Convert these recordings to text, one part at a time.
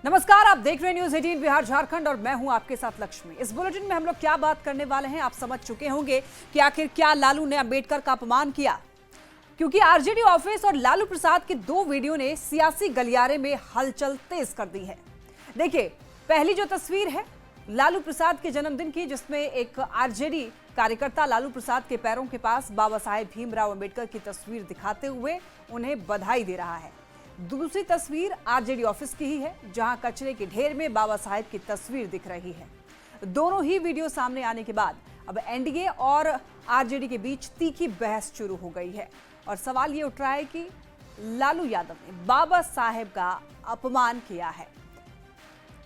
नमस्कार, आप देख रहे हैं न्यूज 18 बिहार झारखंड और मैं हूं आपके साथ लक्ष्मी। इस बुलेटिन में हम लोग क्या बात करने वाले हैं आप समझ चुके होंगे कि आखिर क्या लालू ने अंबेडकर का अपमान किया, क्योंकि आरजेडी ऑफिस और लालू प्रसाद के दो वीडियो ने सियासी गलियारे में हलचल तेज कर दी है। देखिए, पहली जो तस्वीर है लालू प्रसाद के जन्मदिन की, जिसमें एक आरजेडी कार्यकर्ता लालू प्रसाद के पैरों के पास बाबा साहेब भीमराव अंबेडकर की तस्वीर दिखाते हुए उन्हें बधाई दे रहा है। दूसरी तस्वीर आरजेडी ऑफिस की ही है, जहां कचरे के ढेर में बाबा साहेब की तस्वीर दिख रही है। दोनों ही वीडियो सामने आने के बाद अब एनडीए और आरजेडी के बीच तीखी बहस शुरू हो गई है और सवाल ये उठ रहा है कि लालू यादव ने बाबा साहेब का अपमान किया है।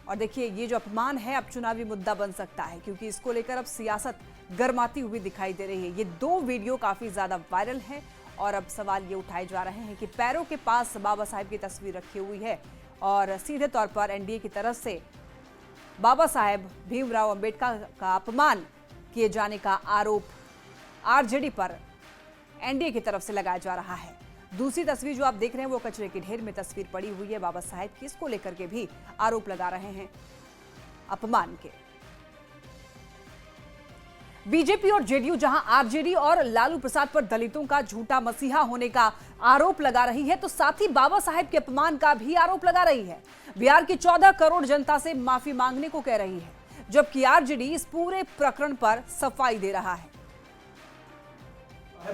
और देखिए, ये जो अपमान है अब चुनावी मुद्दा बन सकता है, क्योंकि इसको लेकर अब सियासत गर्माती हुई दिखाई दे रही है। ये दो वीडियो काफी ज्यादा वायरल है और अब सवाल ये उठाए जा रहे हैं कि पैरों के पास बाबा साहेब की तस्वीर रखी हुई है और सीधे तौर पर एनडीए की तरफ से बाबा साहेब भीमराव अंबेडकर का अपमान किए जाने का आरोप आरजेडी पर एनडीए की तरफ से लगाया जा रहा है। दूसरी तस्वीर जो आप देख रहे हैं वो कचरे के ढेर में तस्वीर पड़ी हुई है बाबा साहेब की। इसको लेकर के भी आरोप लगा रहे हैं अपमान के। बीजेपी और जेडीयू जहां आरजेडी और लालू प्रसाद पर दलितों का झूठा मसीहा होने का आरोप लगा रही है, तो साथ ही बाबा साहेब के अपमान का भी आरोप लगा रही है। बिहार की 14 करोड़ जनता से माफी मांगने को कह रही है, जबकि आरजेडी इस पूरे प्रकरण पर सफाई दे रहा है।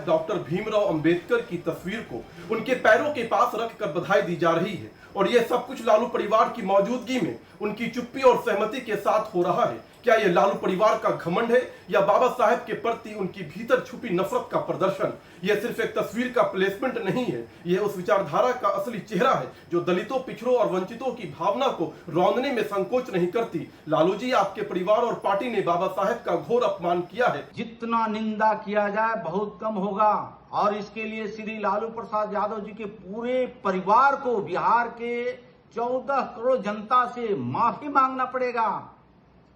डॉक्टर भीमराव अंबेडकर की तस्वीर को उनके पैरों के पास रखकर बधाई दी जा रही है और यह सब कुछ लालू परिवार की मौजूदगी में उनकी चुप्पी और सहमति के साथ हो रहा है। क्या यह लालू परिवार का घमंड है या बाबा साहेब के प्रति उनकी भीतर छुपी नफरत का प्रदर्शन? यह सिर्फ एक तस्वीर का प्लेसमेंट नहीं है, यह उस विचारधारा का असली चेहरा है जो दलितों, पिछड़ों और वंचितों की भावना को रौंदने में संकोच नहीं करती। लालू जी, आपके परिवार और पार्टी ने बाबा साहेब का घोर अपमान किया है। जितना निंदा किया जाए बहुत कम होगा और इसके लिए श्री लालू प्रसाद यादव जी के पूरे परिवार को बिहार के 14 करोड़ जनता से माफी मांगना पड़ेगा।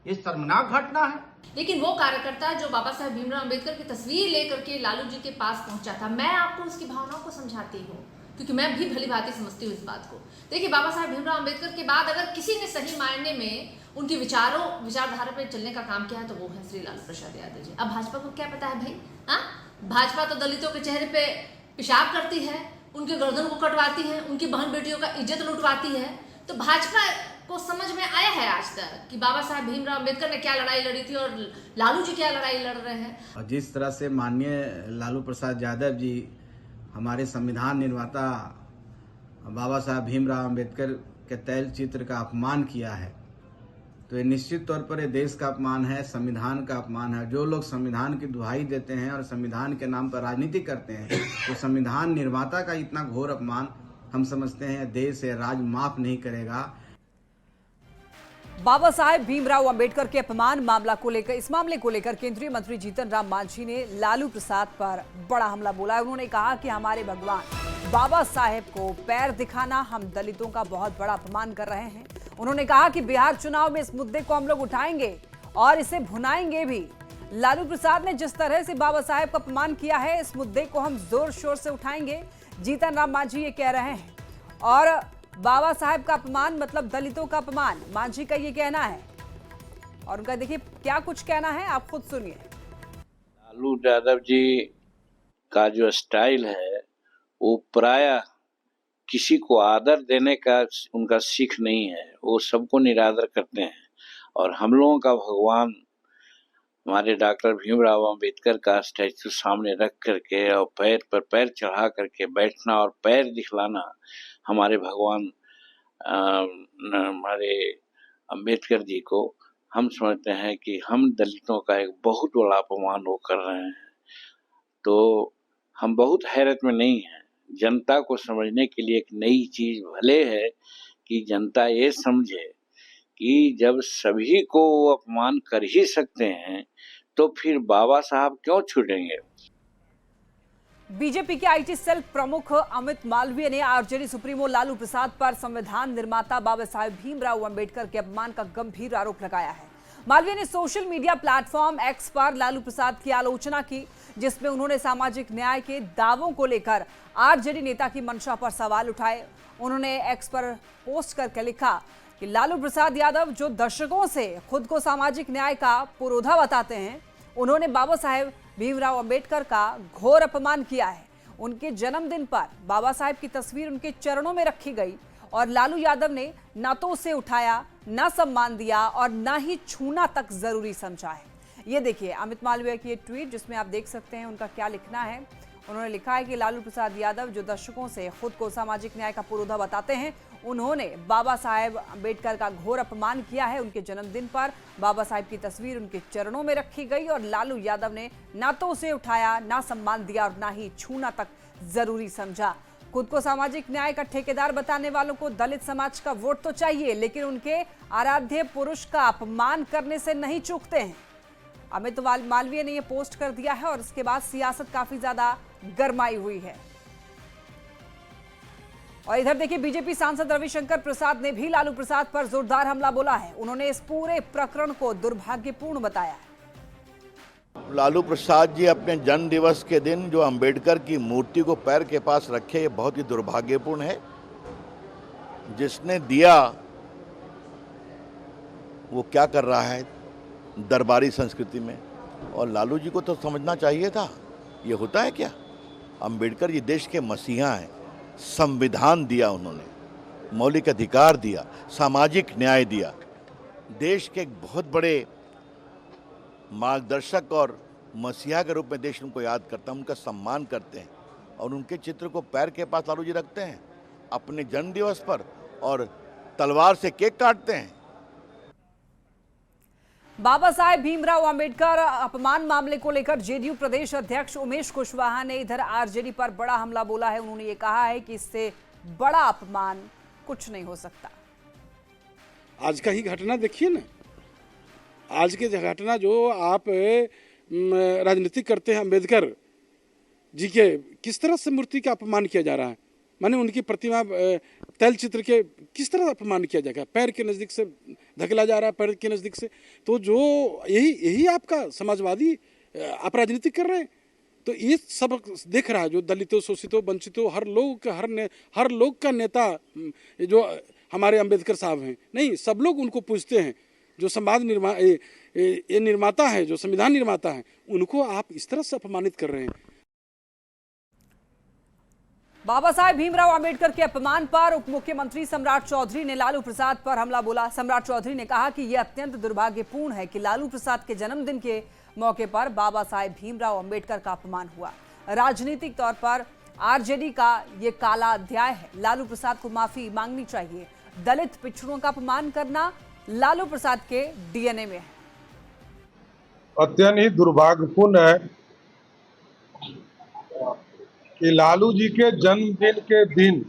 ये शर्मनाक घटना है। लेकिन वो कार्यकर्ता जो बाबा साहेब भीमराव अंबेडकर की तस्वीर लेकर के लालू जी के पास पहुंचा था, मैं आपको उसकी भावनाओं को समझाती हूँ, क्योंकि मैं भी भली भांति समझती हूँ इस बात को। देखिए, बाबा साहेब भीमराव अंबेडकर के बाद अगर किसी ने सही मायने में उनकी विचारधारा पर चलने का काम किया है तो वो है श्री लालू प्रसाद यादव जी। अब भाजपा को क्या पता है भाई? हाँ, भाजपा तो दलितों के चेहरे पे पेशाब करती है, उनके गर्दन को कटवाती है, उनकी बहन बेटियों का इज्जत लुटवाती है। तो भाजपा को समझ में आया है आज तक कि बाबा साहेब भीमराव अंबेडकर ने क्या लड़ाई लड़ी थी और लालू जी क्या लड़ाई लड़ रहे हैं। और जिस तरह से माननीय लालू प्रसाद यादव जी हमारे संविधान निर्माता बाबा साहेब भीमराव अंबेडकर के तैल चित्र का अपमान किया है, तो ये निश्चित तौर पर ये देश का अपमान है, संविधान का अपमान है। जो लोग संविधान की दुहाई देते हैं और संविधान के नाम पर राजनीति करते हैं, तो संविधान निर्माता का इतना घोर अपमान हम समझते हैं देश से राज माफ नहीं करेगा। बाबा साहेब भीमराव अंबेडकर के अपमान इस मामले को लेकर केंद्रीय मंत्री जीतन राम मांझी ने लालू प्रसाद पर बड़ा हमला बोला है। उन्होंने कहा कि हमारे भगवान बाबा साहेब को पैर दिखाना हम दलितों का बहुत बड़ा अपमान कर रहे हैं। उन्होंने कहा कि बिहार चुनाव में इस मुद्दे को हम लोग उठाएंगे और इसे भुनाएंगे भी। लालू प्रसाद ने जिस तरह से बाबा साहेब का अपमान किया है, इस मुद्दे को हम जोर शोर से उठाएंगे, जीतन राम मांझी ये कह रहे हैं। और बाबा साहेब का अपमान मतलब दलितों का अपमान, मांझी का ये कहना है। और उनका देखिए क्या कुछ कहना है, आप खुद सुनिए। लालू यादव जी का जो स्टाइल है वो प्राय किसी को आदर देने का उनका सीख नहीं है, वो सबको निरादर करते हैं। और हम लोगों का भगवान हमारे डॉक्टर भीमराव अंबेडकर का स्टैचू सामने रख करके और पैर पर पैर चढ़ा करके बैठना और पैर दिखलाना हमारे भगवान हमारे अंबेडकर जी को हम समझते हैं कि हम दलितों का एक बहुत बड़ा अपमान वो कर रहे हैं। तो हम बहुत हैरत में नहीं हैं। जनता को समझने के लिए एक नई चीज भले है कि जनता ये समझे कि जब सभी को वो अपमान कर ही सकते हैं तो फिर बाबा साहब क्यों छूटेंगे। बीजेपी के आईटी सेल प्रमुख अमित मालवीय ने आरजेडी सुप्रीमो लालू प्रसाद पर संविधान निर्माता बाबा साहेब भीमराव अंबेडकर के अपमान का गंभीर आरोप लगाया है। मालवीय ने सोशल मीडिया प्लेटफॉर्म एक्स पर लालू प्रसाद की आलोचना की, जिसमें उन्होंने सामाजिक न्याय के दावों को लेकर आरजेडी नेता की मंशा पर सवाल उठाए। उन्होंने एक्स पर पोस्ट करके लिखा कि लालू प्रसाद यादव जो दशकों से खुद को सामाजिक न्याय का पुरोधा बताते हैं, उन्होंने बाबा साहेब भीमराव अंबेडकर का घोर अपमान किया है। उनके जन्मदिन पर बाबा साहेब की तस्वीर उनके चरणों में रखी गई और लालू यादव ने ना तो उसे उठाया, ना सम्मान दिया और ना ही छूना तक जरूरी समझा है। ये देखिए अमित मालवीय की ये ट्वीट, जिसमें आप देख सकते हैं उनका क्या लिखना है। उन्होंने लिखा है कि लालू प्रसाद यादव जो दशकों से खुद को सामाजिक न्याय का पुरोधा बताते हैं, उन्होंने बाबा साहेब अंबेडकर का घोर अपमान किया है। उनके जन्मदिन पर बाबा साहेब की तस्वीर उनके चरणों में रखी गई और लालू यादव ने ना तो उसे उठाया, ना सम्मान दिया और ना ही छूना तक जरूरी समझा। खुद को सामाजिक न्याय का ठेकेदार बताने वालों को दलित समाज का वोट तो चाहिए, लेकिन उनके आराध्य पुरुष का अपमान करने से नहीं चूकते हैं। अमित मालवीय ने यह पोस्ट कर दिया है और इसके बाद सियासत काफी ज्यादा गरमाई हुई है। और इधर देखिए बीजेपी सांसद रविशंकर प्रसाद ने भी लालू प्रसाद पर जोरदार हमला बोला है। उन्होंने इस पूरे प्रकरण को दुर्भाग्यपूर्ण बताया है। लालू प्रसाद जी अपने जन्म दिवस के दिन जो अंबेडकर की मूर्ति को पैर के पास रखे, ये बहुत ही दुर्भाग्यपूर्ण है। जिसने दिया वो क्या कर रहा है दरबारी संस्कृति में, और लालू जी को तो समझना चाहिए था। ये होता है क्या? अंबेडकर जी देश के मसीहा हैं। संविधान दिया उन्होंने, मौलिक अधिकार दिया, सामाजिक न्याय दिया, देश के एक बहुत बड़े मार्गदर्शक और मसीहा के रूप में देश उनको याद करता है, उनका सम्मान करते हैं और उनके चित्र को पैर के पास लालू जी रखते हैं अपने जन्म दिवस पर और तलवार से केक काटते हैं। बाबा साहेब भीमराव अंबेडकर अपमान मामले को लेकर जेडीयू प्रदेश अध्यक्ष उमेश कुशवाहा ने इधर आरजेडी पर बड़ा हमला बोला है। उन्होंने ये कहा है कि इससे बड़ा अपमान कुछ नहीं हो सकता। आज का ही घटना देखिए ना, आज की घटना जो आप राजनीतिक करते हैं अंबेडकर जी के, किस तरह से मूर्ति का अपमान किया जा रहा है। माने उनकी प्रतिमा तैल चित्र के किस तरह अपमान किया जाएगा, पैर के नज़दीक से धकेला जा रहा है, पैर के नज़दीक से। तो जो यही आपका समाजवादी आप राजनीति कर रहे हैं। तो ये सब देख रहा है जो दलितों, शोषितों, वंचितों, हर लोग का नेता जो हमारे अंबेडकर साहब हैं। नहीं, सब लोग उनको पूछते हैं। जो समाज निर्माता है, जो संविधान निर्माता है, उनको आप इस तरह से अपमानित कर रहे हैं। बाबा साहेब भीमराव अंबेडकर के अपमान पर उप मुख्यमंत्री सम्राट चौधरी ने लालू प्रसाद पर हमला बोला। सम्राट चौधरी ने कहा कि यह अत्यंत दुर्भाग्यपूर्ण है कि लालू प्रसाद के जन्मदिन के मौके पर बाबा साहेब भीमराव अंबेडकर का अपमान हुआ। राजनीतिक तौर पर आरजेडी का यह काला अध्याय है। लालू प्रसाद को माफी मांगनी चाहिए। दलित पिछड़ों का अपमान करना लालू प्रसाद के डीएनए में है। अत्यंत ही दुर्भाग्यपूर्ण है कि लालू जी के जन्मदिन के दिन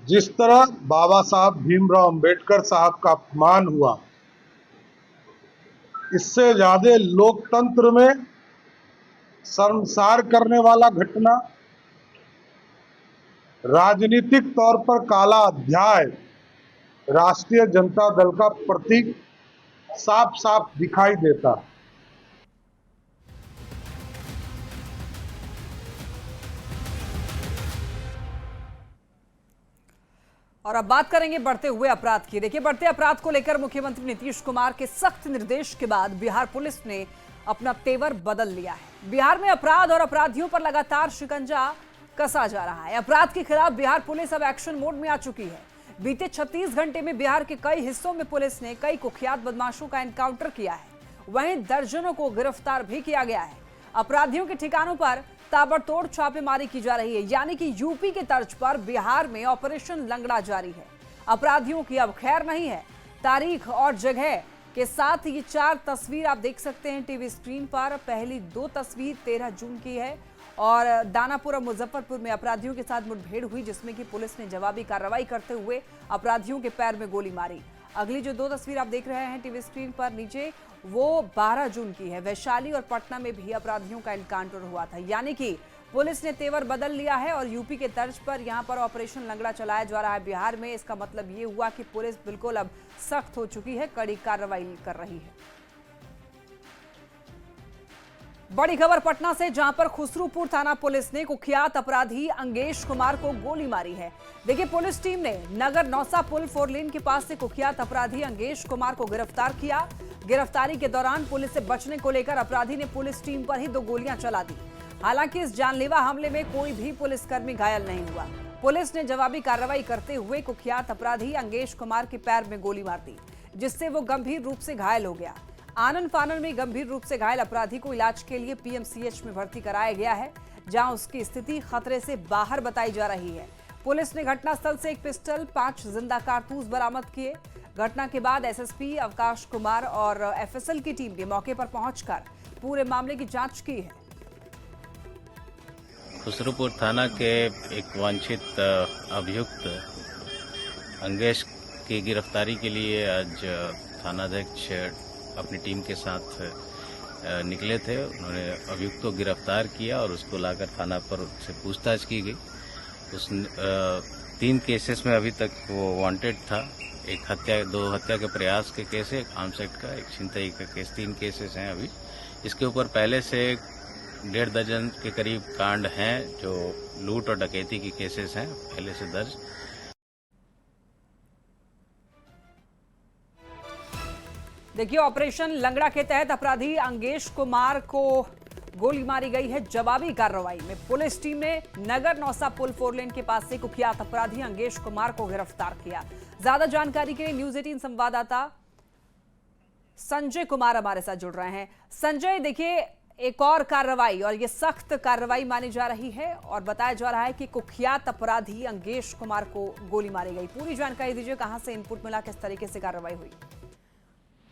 जिस तरह बाबा साहब भीमराव अंबेडकर साहब का अपमान हुआ, इससे ज्यादा लोकतंत्र में शर्मसार करने वाला घटना, राजनीतिक तौर पर काला अध्याय राष्ट्रीय जनता दल का प्रतीक साफ साफ दिखाई देता है। और अब बात करेंगे बढ़ते हुए अपराध की। देखिए, बढ़ते अपराध को लेकर मुख्यमंत्री नीतीश कुमार के सख्त निर्देश के बाद बिहार पुलिस ने अपना तेवर बदल लिया है। बिहार में अपराध और अपराधियों पर लगातार शिकंजा कसा जा रहा है। अपराध के खिलाफ बिहार पुलिस अब एक्शन मोड में आ चुकी है। बीते 36 घंटे में बिहार के कई हिस्सों में पुलिस ने कई कुख्यात बदमाशों का एनकाउंटर किया है। वहीं दर्जनों को गिरफ्तार भी किया गया है। अपराधियों के ठिकानों पर ताबड़तोड़ छापेमारी की जा रही है, यानी कि यूपी के तर्ज पर बिहार में ऑपरेशन लंगड़ा जारी है। अपराधियों की अब खैर नहीं है। तारीख और जगह के साथ ये 4 तस्वीर आप देख सकते हैं टीवी स्क्रीन पर। पहली 2 तस्वीर 13 जून की है और दानापुर और मुजफ्फरपुर में अपराधियों के साथ मुठभेड़ हुई, जिसमें कि पुलिस ने जवाबी कार्रवाई करते हुए अपराधियों के पैर में गोली मारी। अगली जो 2 तस्वीर आप देख रहे हैं टीवी स्क्रीन पर नीचे, वो 12 जून की है। वैशाली और पटना में भी अपराधियों का एनकाउंटर हुआ था, यानी कि पुलिस ने तेवर बदल लिया है और यूपी के तर्ज पर यहां पर ऑपरेशन लंगड़ा चलाया जा रहा है बिहार में। इसका मतलब ये हुआ कि पुलिस बिल्कुल अब सख्त हो चुकी है, कड़ी कार्रवाई कर रही है। बड़ी खबर पटना से, जहां पर खुसरूपुर थाना पुलिस ने कुख्यात अपराधी अंगेश कुमार को गोली मारी है। देखिए, पुलिस टीम ने नगर नौसा पुल 4 लेन के पास से कुख्यात अपराधी अंगेश कुमार को गिरफ्तार किया। गिरफ्तारी के दौरान पुलिस से बचने को लेकर अपराधी ने पुलिस टीम पर ही 2 गोलियां चला दी। हालांकि इस जानलेवा हमले में कोई भी पुलिसकर्मी घायल नहीं हुआ। पुलिस ने जवाबी कार्रवाई करते हुए कुख्यात अपराधी अंगेश कुमार के पैर में गोली मार दी, जिससे वो गंभीर रूप से घायल हो गया। आनन फानन में गंभीर रूप से घायल अपराधी को इलाज के लिए पीएमसीएच में भर्ती कराया गया है, जहां उसकी स्थिति खतरे से बाहर बताई जा रही है। पुलिस ने घटनास्थल से 1 पिस्टल, 5 जिंदा कारतूस बरामद किए। घटना के बाद एसएसपी अवकाश कुमार और एफएसएल की टीम ने मौके पर पहुंचकर पूरे मामले की जांच की है। खुसरूपुर थाना के एक वांछित अभियुक्त अंगेश की गिरफ्तारी के लिए आज थानाध्यक्ष अपनी टीम के साथ निकले थे। उन्होंने अभियुक्त को गिरफ्तार किया और उसको लाकर थाना पर से पूछताछ की गई। उस 3 केसेस में अभी तक वो वांटेड था। एक हत्या, 2 हत्या के प्रयास के केस है, एक आर्म्स एक्ट का, एक छिनतई का केस, 3 केसेस हैं अभी। इसके ऊपर पहले से 1.5 दर्जन के करीब कांड हैं जो लूट और डकैती की केसेस हैं पहले से दर्ज। देखिए, ऑपरेशन लंगड़ा के तहत अपराधी अंगेश कुमार को गोली मारी गई है। जवाबी कार्रवाई में पुलिस टीम ने नगर नौसा पुल 4 लेन के पास से कुख्यात अपराधी अंगेश कुमार को गिरफ्तार किया। ज्यादा जानकारी के लिए न्यूज 18 संवाददाता संजय कुमार हमारे साथ जुड़ रहे हैं। संजय, देखिए, एक और कार्रवाई, और ये सख्त कार्रवाई मानी जा रही है और बताया जा रहा है कि कुख्यात अपराधी अंगेश कुमार को गोली मारी गई। पूरी जानकारी दीजिए, कहां से इनपुट मिला, किस तरीके से कार्रवाई हुई?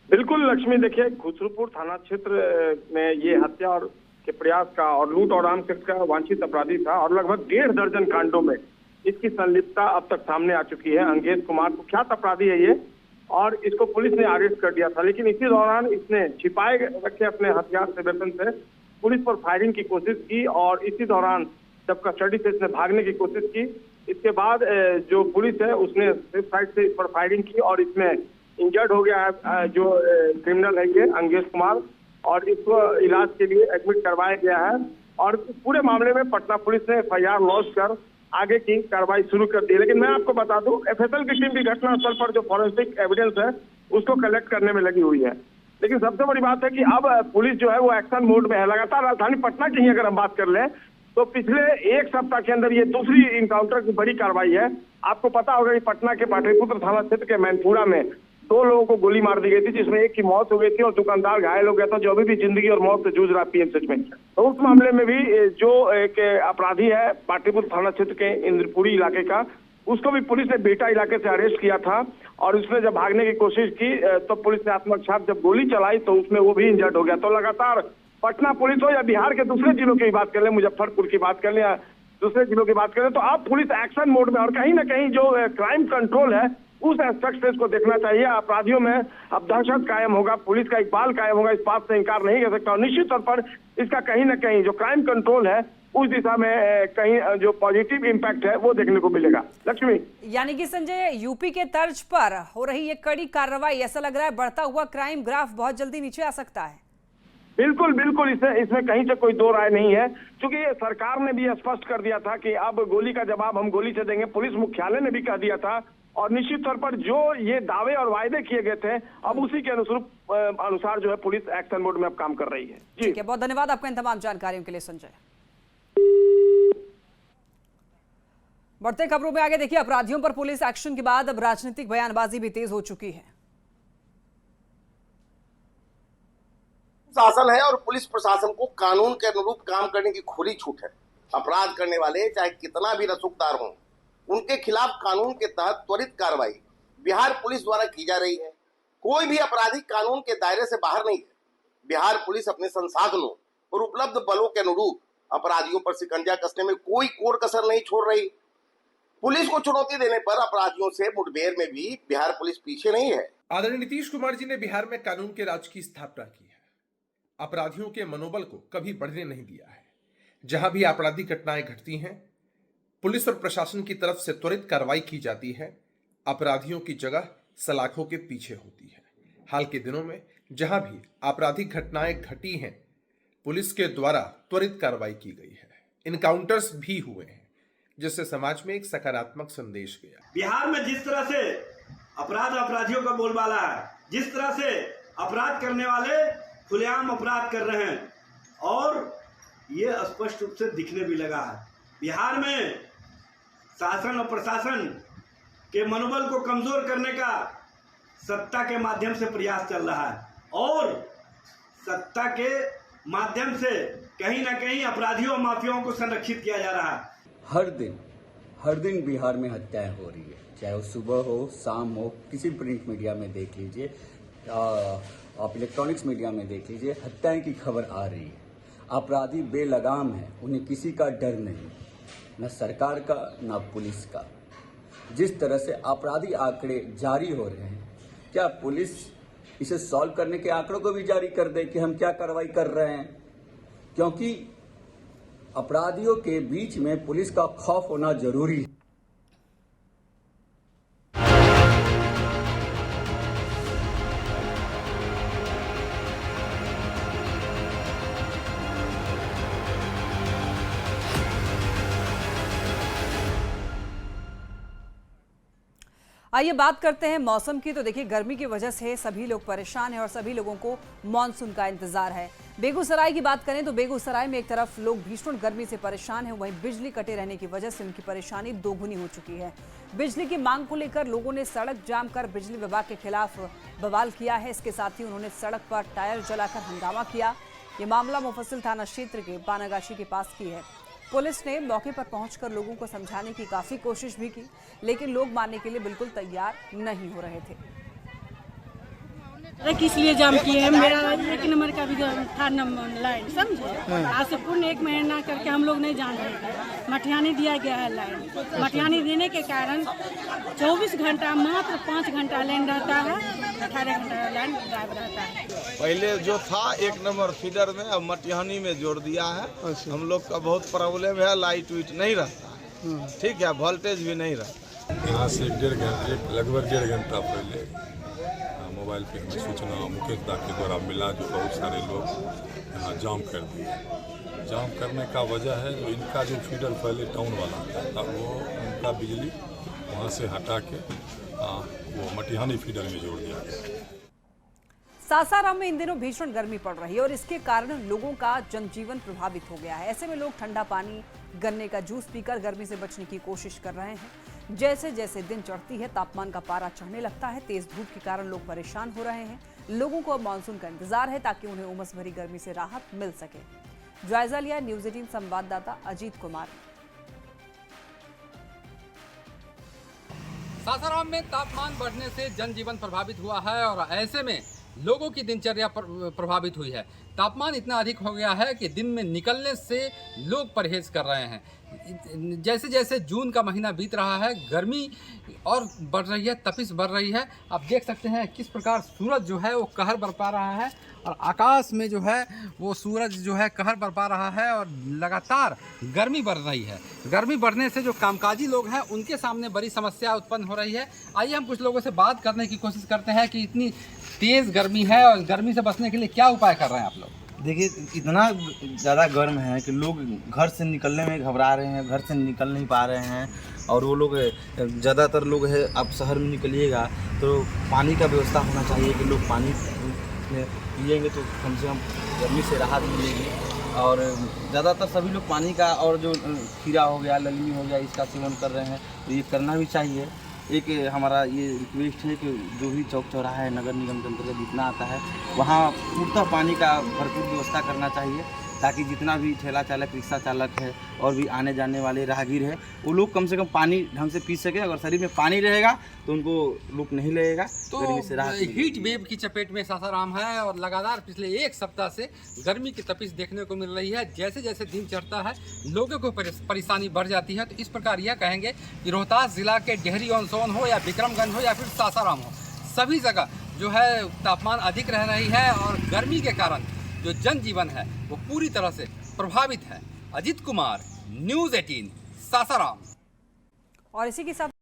बिल्कुल लक्ष्मी, देखिए, खुसरूपुर थाना क्षेत्र में ये हत्या और के प्रयास का और लूट और आर्म्स एक्ट का वांछित अपराधी था और लगभग 1.5 दर्जन कांडों में इसकी संलिप्तता अब तक सामने आ चुकी है। अंगेश कुमार कुख्यात अपराधी है ये, और इसको पुलिस ने अरेस्ट कर दिया था। लेकिन इसी दौरान इसने छिपाए रखे अपने हथियार से, वेपन से पुलिस पर फायरिंग की कोशिश की और इसी दौरान जब कस्टडी से इसने भागने की कोशिश की, इसके बाद जो पुलिस है उसने सेफ साइड से इस पर फायरिंग की और इसमें इंजर्ड हो गया है जो क्रिमिनल है ये अंगेश कुमार, और इसको इलाज के लिए एडमिट करवाया गया है। और पूरे मामले में पटना पुलिस ने FIR लॉन्च कर आगे की कार्रवाई शुरू कर दी। लेकिन मैं आपको बता दूं, एफएसएल की टीम भी घटनास्थल पर जो फॉरेंसिक एविडेंस है उसको कलेक्ट करने में लगी हुई है। लेकिन सबसे बड़ी बात है कि अब पुलिस जो है वो एक्शन मोड में है। लगातार राजधानी पटना की ही अगर हम बात कर लें तो पिछले 1 सप्ताह के अंदर ये दूसरी इनकाउंटर की बड़ी कार्रवाई है। आपको पता होगा कि पटना के पाटलिपुत्र थाना क्षेत्र के मैनपुरा में 2 लोगों को गोली मार दी गई थी, जिसमें एक की मौत हो गई थी और दुकानदार घायल हो गया था, जो अभी भी जिंदगी और मौत से जूझ रहा पीएमसीएच में। तो उस मामले में भी जो एक अपराधी है पाटलिपुत्र थाना क्षेत्र के इंद्रपुरी इलाके का, उसको भी पुलिस ने बेटा इलाके से अरेस्ट किया था और उसने जब भागने की कोशिश की तो पुलिस ने आत्मरक्षा जब गोली चलाई तो उसमें वो भी इंजर्ड हो गया। तो लगातार पटना पुलिस हो या बिहार के दूसरे जिलों की बात कर ले, मुजफ्फरपुर की बात कर ले या दूसरे जिलों की बात करें, तो अब पुलिस एक्शन मोड में, और कहीं ना कहीं जो क्राइम कंट्रोल है उस एस्पेक्ट से इसको देखना चाहिए। अपराधियों में अब दहशत कायम होगा, पुलिस का इकबाल कायम होगा, इस बात से इंकार नहीं कर सकता। और निश्चित तौर पर इसका कहीं ना कहीं जो क्राइम कंट्रोल है उस दिशा में कहीं जो पॉजिटिव इम्पैक्ट है वो देखने को मिलेगा। लक्ष्मी, यानी कि संजय, यूपी के तर्ज पर हो रही ये कड़ी कार्रवाई, ऐसा लग रहा है बढ़ता हुआ क्राइम ग्राफ बहुत जल्दी नीचे आ सकता है। बिल्कुल बिल्कुल, इसमें कहीं से कोई 2 राय नहीं है, क्योंकि सरकार ने भी स्पष्ट कर दिया था कि अब गोली का जवाब हम गोली से देंगे। पुलिस मुख्यालय ने भी कह दिया था और निश्चित तौर पर जो ये दावे और वायदे किए गए थे अब उसी के अनुसार जो है पुलिस एक्शन मोड में अब काम कर रही है। जी ठीक है, बहुत धन्यवाद आपका इन तमाम जानकारियों के लिए संजय। बढ़ते खबरों में आगे देखिए, अपराधियों पर पुलिस एक्शन के बाद अब राजनीतिक बयानबाजी भी तेज हो चुकी है। शासन है और पुलिस प्रशासन को कानून के अनुरूप काम करने की खुली छूट है। अपराध करने वाले चाहे कितना भी रसूखदार हों, उनके खिलाफ कानून के तहत त्वरित कार्रवाई बिहार पुलिस द्वारा की जा रही है। कोई भी अपराधी कानून के दायरे से बाहर नहीं है। बिहार पुलिस अपने संसाधनों और उपलब्ध बलों के अनुरूप अपराधियों पर शिकंजा कसने में कोई कोर कसर नहीं छोड़ रही। पुलिस को चुनौती देने पर अपराधियों से मुठभेड़ में भी बिहार पुलिस पीछे नहीं है। आदरणीय नीतीश कुमार जी ने बिहार में कानून के राज की स्थापना की है। अपराधियों के मनोबल को कभी बढ़ने नहीं दिया है। जहां भी आपराधिक घटनाएं घटती हैं, पुलिस और प्रशासन की तरफ से त्वरित कार्रवाई की जाती है। अपराधियों की जगह सलाखों के पीछे होती है। हाल के दिनों में जहां भी आपराधिक घटनाएं घटी हैं, पुलिस के द्वारा त्वरित कार्रवाई की गई है। इनकाउंटर्स भी हुए हैं, जिससे समाज में एक सकारात्मक संदेश गया। बिहार में जिस तरह से अपराधियों का बोलबाला है, जिस तरह से अपराध करने वाले खुलेआम अपराध कर रहे हैं और ये स्पष्ट रूप से दिखने भी लगा है। बिहार में शासन और प्रशासन के मनोबल को कमजोर करने का सत्ता के माध्यम से प्रयास चल रहा है और सत्ता के माध्यम से कहीं ना कहीं अपराधियों और माफियाओं को संरक्षित किया जा रहा है। हर दिन बिहार में हत्याएं हो रही है, चाहे वो सुबह हो, शाम हो, किसी प्रिंट मीडिया में देख लीजिए, आप इलेक्ट्रॉनिक्स मीडिया में देख लीजिए, हत्याएं की खबर आ रही है। अपराधी बेलगाम है, उन्हें किसी का डर नहीं, न सरकार का न पुलिस का। जिस तरह से आपराधिक आंकड़े जारी हो रहे हैं, क्या पुलिस इसे सॉल्व करने के आंकड़ों को भी जारी कर दे कि हम क्या कार्रवाई कर रहे हैं? क्योंकि अपराधियों के बीच में पुलिस का खौफ होना जरूरी है। आइए बात करते हैं मौसम की। तो देखिए, गर्मी की वजह से सभी लोग परेशान हैं और सभी लोगों को मानसून का इंतजार है। बेगूसराय की बात करें तो बेगूसराय में एक तरफ लोग भीषण गर्मी से परेशान हैं, वहीं बिजली कटे रहने की वजह से उनकी परेशानी दोगुनी हो चुकी है। बिजली की मांग को लेकर लोगों ने सड़क जाम कर बिजली विभाग के खिलाफ बवाल किया है। इसके साथ ही उन्होंने सड़क पर टायर जलाकर हंगामा किया। ये मामला मुफस्सिल थाना क्षेत्र के बानागाशी के पास की है। पुलिस ने मौके पर पहुंचकर लोगों को समझाने की काफी कोशिश भी की, लेकिन लोग मानने के लिए बिल्कुल तैयार नहीं हो रहे थे। किस लिए जाम किए हैं? मेरा 1 नंबर का भी था नंबर लाइन, समझे? आज से पूर्ण 1 महीना करके हम लोग नहीं जान रहे थे। मटियानी दिया गया है लाइन। मटियानी देने के कारण 24 घंटा मात्र 5 घंटा लाइन रहता है, 18 घंटा लाइन ड्राइव रहता है। पहले जो था 1 नंबर फीडर में, अब मटियानी में जोड़ दिया है। हम लोग का बहुत प्रॉब्लम है, लाइट वाइट नहीं रहता है, ठीक है, वोल्टेज भी नहीं रहता। यहाँ से लगभग 1.5 घंटा पहले मोबाइल पे हमें सूचना मुकेश दा के द्वारा मिला, जो बहुत सारे लोग यहाँ जाम कर दिए। जाम करने का वजह है जो इनका जो फीडर पहले टाउन वाला था वो उनका बिजली वहाँ से हटा के वो मटिहानी फीडर में जोड़ दिया गया। सासाराम में इन दिनों भीषण गर्मी पड़ रही है और इसके कारण लोगों का जनजीवन प्रभावित हो गया है। ऐसे में लोग ठंडा पानी, गन्ने का जूस पीकर गर्मी से बचने की कोशिश कर रहे हैं। जैसे जैसे दिन चढ़ती है, तापमान का पारा चढ़ने लगता है। तेज धूप के कारण लोग परेशान हो रहे हैं। लोगों को अब मानसून का इंतजार है ताकि उन्हें उमस भरी गर्मी से राहत मिल सके। जायजा लिया न्यूज़ 18 संवाददाता अजीत कुमार। सासाराम में तापमान बढ़ने से जनजीवन प्रभावित हुआ है और ऐसे में लोगों की दिनचर्या प्रभावित हुई है। तापमान इतना अधिक हो गया है कि दिन में निकलने से लोग परहेज कर रहे हैं। जैसे जैसे जून का महीना बीत रहा है, गर्मी और बढ़ रही है, तपिश बढ़ रही है। आप देख सकते हैं किस प्रकार सूरज जो है वो कहर बरपा रहा है और आकाश में जो है वो सूरज जो है कहर बरपा रहा है और लगातार गर्मी बढ़ रही है। गर्मी बढ़ने से जो कामकाजी लोग हैं उनके सामने बड़ी समस्या उत्पन्न हो रही है। आइए हम कुछ लोगों से बात करने की कोशिश करते हैं कि इतनी तेज़ गर्मी है और गर्मी से बचने के लिए क्या उपाय कर रहे हैं आप लोग? देखिए, इतना ज़्यादा गर्म है कि लोग घर से निकलने में घबरा रहे हैं, घर से निकल नहीं पा रहे हैं। और वो लोग ज़्यादातर लोग है, आप शहर में निकलिएगा तो पानी का व्यवस्था होना चाहिए कि लोग पानी पिएंगे तो कम से कम गर्मी से राहत मिलेगी। और ज़्यादातर सभी लोग पानी का और जो खीरा हो गया, ललमी हो गया, इसका सेवन कर रहे हैं, तो ये करना भी चाहिए। एक हमारा ये रिक्वेस्ट है कि जो भी चौक चौराहा है नगर निगम के अंतर्गत जितना आता है वहाँ पूर्णतः पानी का भरपूर व्यवस्था करना चाहिए, ताकि जितना भी ठेला चालक, रिक्शा चालक है और भी आने जाने वाले राहगीर है वो लोग कम से कम पानी ढंग से पी सके। अगर शरीर में पानी रहेगा तो उनको लूप नहीं लगेगा, तो गर्मी से राहत हीट वेव की चपेट में सासाराम है और लगातार पिछले 1 सप्ताह से गर्मी की तपिश देखने को मिल रही है। जैसे जैसे दिन चढ़ता है लोगों को परेशानी बढ़ जाती है। तो इस प्रकार यह कहेंगे कि रोहतास जिला के डेहरी ऑन सोन हो या विक्रमगंज हो या फिर सासाराम हो, सभी जगह जो है तापमान अधिक रह रही है और गर्मी के कारण जो जनजीवन है वो पूरी तरह से प्रभावित है। अजीत कुमार, न्यूज़ 18 सासाराम। और इसी के साथ